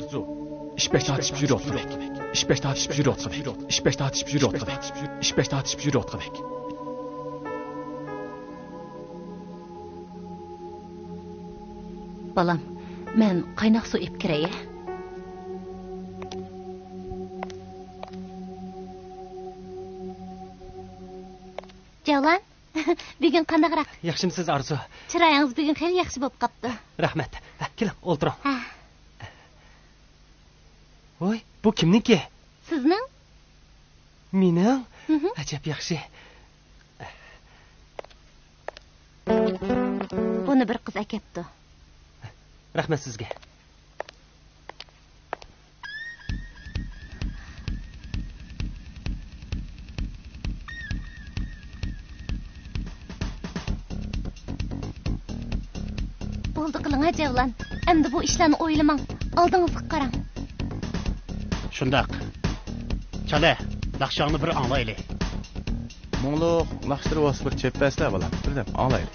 Speaker 3: ish boshlab yuribdi.
Speaker 11: Balam, men qaynoq suv ip kiray.
Speaker 2: Javlan, bugun qandaqroq?
Speaker 6: Yaxshimisiz Arzu?
Speaker 2: Chiroyingiz bugun xeyli yaxshi bo'lib qopti.
Speaker 6: Rahmat. Keling, o'tiring. Voy, bu kimniki?
Speaker 2: Sizning?
Speaker 6: Mening? Acab yaxshi.
Speaker 2: Buni bir qiz akapti.
Speaker 6: Rahmat sizga.
Speaker 2: Bo'ldi qiling ajavlan. Endi bu ishlarni o'ylamang. Oldingizga qarang.
Speaker 4: Shundaq. Chala, laqshangni bir anglayli.
Speaker 5: Mo'ngluq, laqshtirib olsa bir chepaslar bolam. Birdan anglayli.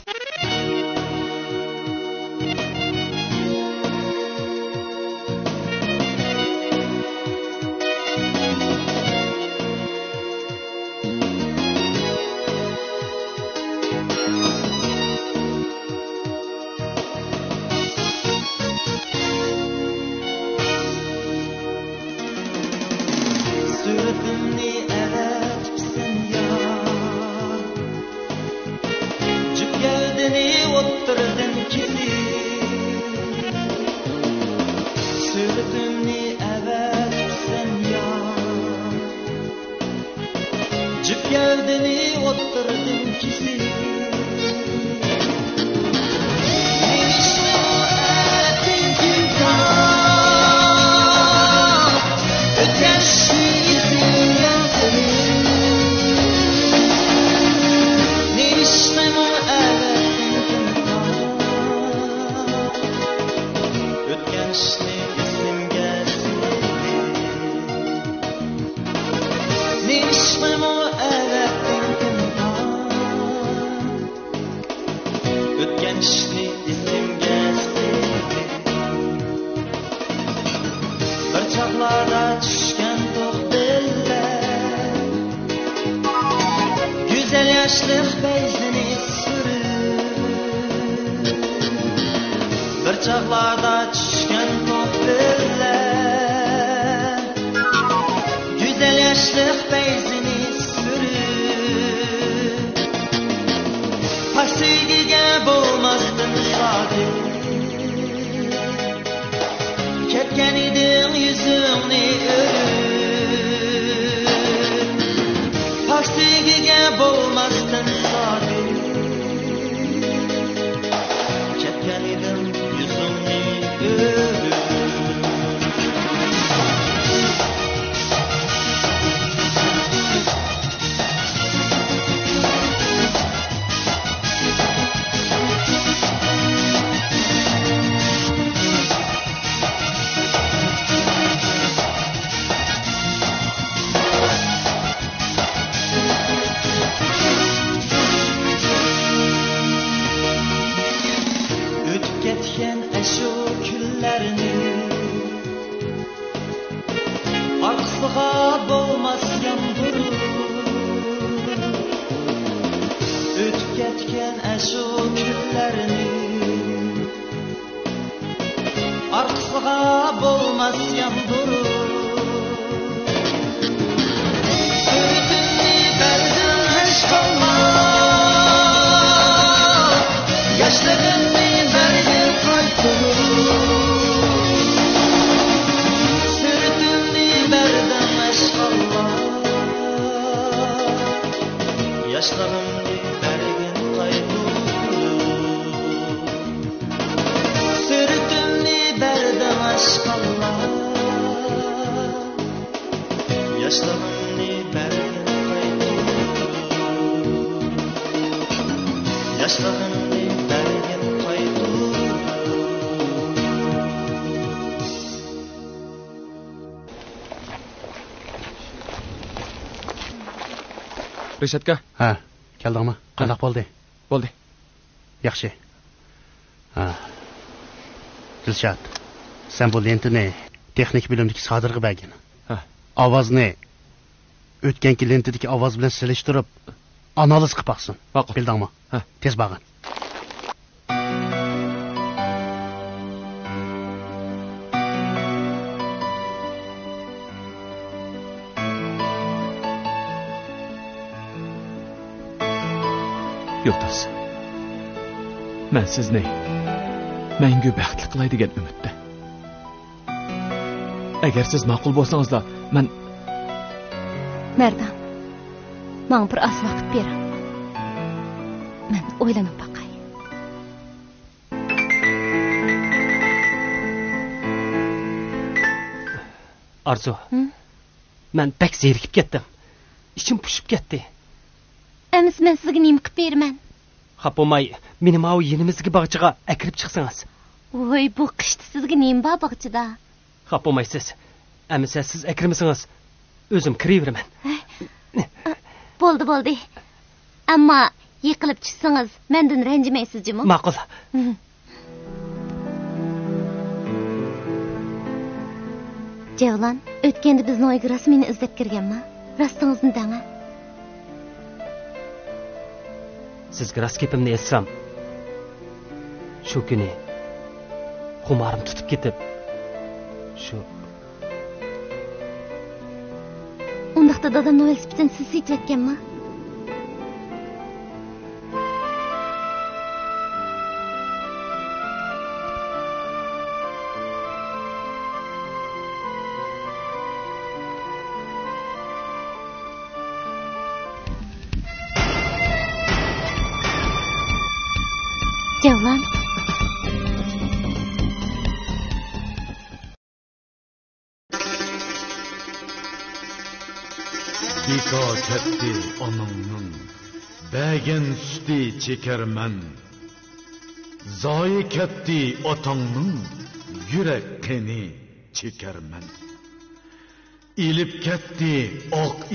Speaker 3: Rishadka?
Speaker 4: Ha, keldingmi? Qanday bo'ldi?
Speaker 3: Bo'ldi.
Speaker 4: Yaxshi. Ha. Dilshod, sen bu lentini texnik bilimdagi Sodirga bergin.
Speaker 3: Ha.
Speaker 4: Ovozni o'tganki lentidagi ovoz bilan silishtirib, analiz qilib baqsin. Bildingmi?
Speaker 3: Ha.
Speaker 4: Tez bag'in.
Speaker 3: Yo'qdas. Men sizni mangu baxtli qilay degan umidda. Agar siz ma'qul bo'lsangizlar, men
Speaker 2: Merdan. Bana bir az vaqt ber. Men o'ylanib baqay.
Speaker 6: Arzu. Men pek zerikib ketdim. İçim pushib ketdi.
Speaker 2: Emis men sizga nima qilib berman?
Speaker 6: Xapomay, meni mau yenimizgi bog'chaga akirib chiqsangiz.
Speaker 2: Voy, bu qishda sizga nima bor bog'chada?
Speaker 6: Xapomay siz. Amisa siz akirmisingiz. O'zim kiraveraman.
Speaker 2: Bo'ldi. Ammo yiqilib tushsangiz, mendan ranjimaysizmi?
Speaker 6: Ma'qul.
Speaker 2: Cevlan, o'tganda bizni uyga rasmini izlab kirganmi? Rastingizni dang.
Speaker 6: Sizga rost gapimni aytsam, shu kuni xumarim tutib ketib, shu
Speaker 2: undaqda dadam velosipedini siz setayotganmi? Cevlan.
Speaker 1: Bika ketdi onangның, bәген süti çekermen. Zoyi ketdi otangның, yürek qeni çekermen. İlip ketdi ok